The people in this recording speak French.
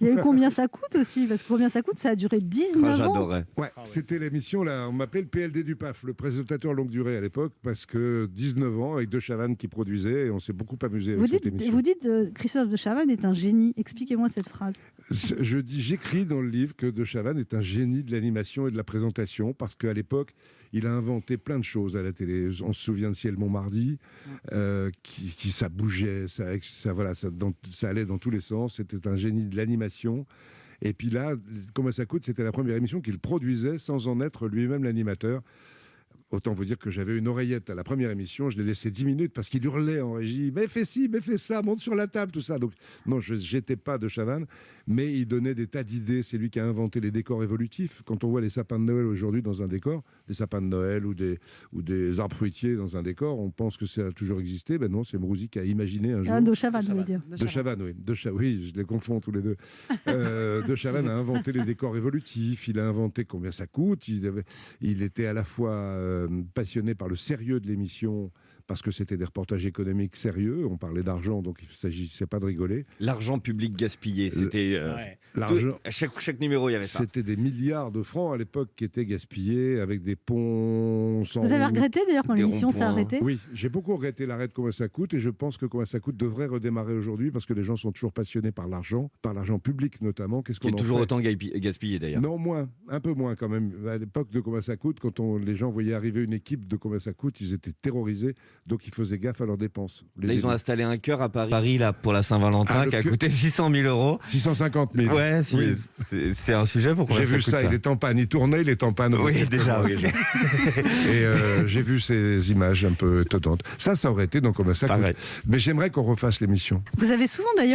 Il y a eu Combien ça coûte aussi, parce que Combien ça coûte, ça a duré 19 ans. J'adorais. Ouais, c'était l'émission, là, on m'appelait le PLD du PAF, le présentateur longue durée à l'époque, parce que 19 ans, avec De Chavannes qui produisait, et on s'est beaucoup amusé avec cette émission. Vous dites Christophe de Chavannes est un génie. Expliquez-moi cette phrase. J'écris dans le livre que De Chavannes est un génie de l'animation et de la présentation, parce qu'à l'époque, il a inventé plein de choses à la télé. On se souvient de Ciel Montmardi, ça bougeait, ça allait dans tous les sens. C'était un génie de l'animation. Et puis là, Combien ça coûte, c'était la première émission qu'il produisait sans en être lui-même l'animateur. Autant vous dire que j'avais une oreillette à la première émission, je l'ai laissé 10 minutes parce qu'il hurlait en régie « Mais fais ci, mais fais ça, monte sur la table », tout ça. Donc non, je n'étais pas De Chavannes, mais il donnait des tas d'idées. C'est lui qui a inventé les décors évolutifs. Quand on voit les sapins de Noël aujourd'hui dans un décor, des sapins de Noël ou des arbres fruitiers dans un décor, on pense que ça a toujours existé. Ben non, c'est Mourouzi qui a imaginé un jour... De Chavannes, vous voulez dire. De Chavannes, oui. Oui, je les confonds tous les deux. De Chavannes a inventé les décors évolutifs, il a inventé Combien ça coûte, il était à la fois passionné par le sérieux de l'émission, parce que c'était des reportages économiques sérieux, on parlait d'argent, donc il ne s'agissait pas de rigoler. L'argent public gaspillé, c'était... chaque numéro, il y avait ça. C'était des milliards de francs à l'époque qui étaient gaspillés avec des ponts sans... Vous avez regretté d'ailleurs quand l'émission s'est arrêtée ? Oui, j'ai beaucoup regretté l'arrêt de Combien ça coûte, et je pense que Combien ça coûte devrait redémarrer aujourd'hui, parce que les gens sont toujours passionnés par l'argent public notamment. Qu'est-ce qu'on en fait ? Toujours autant gaspillé d'ailleurs. Non, moins, un peu moins quand même. À l'époque de Combien ça coûte, quand les gens voyaient arriver une équipe de Combien ça coûte, ils étaient terrorisés, donc ils faisaient gaffe à leurs dépenses. Là, ils ont installé un chœur à Paris là, pour la Saint-Valentin qui a coûté 600 000 €. 650 000. Ouais, oui. C'est un sujet pour Combien ça coûte. J'ai vu ça, il est en panne, il tournait, il est en panne. Oui, déjà, oui. Et j'ai vu ces images un peu étonnantes. Ça aurait été donc Combien ça coûte. Mais j'aimerais qu'on refasse l'émission. Vous avez souvent d'ailleurs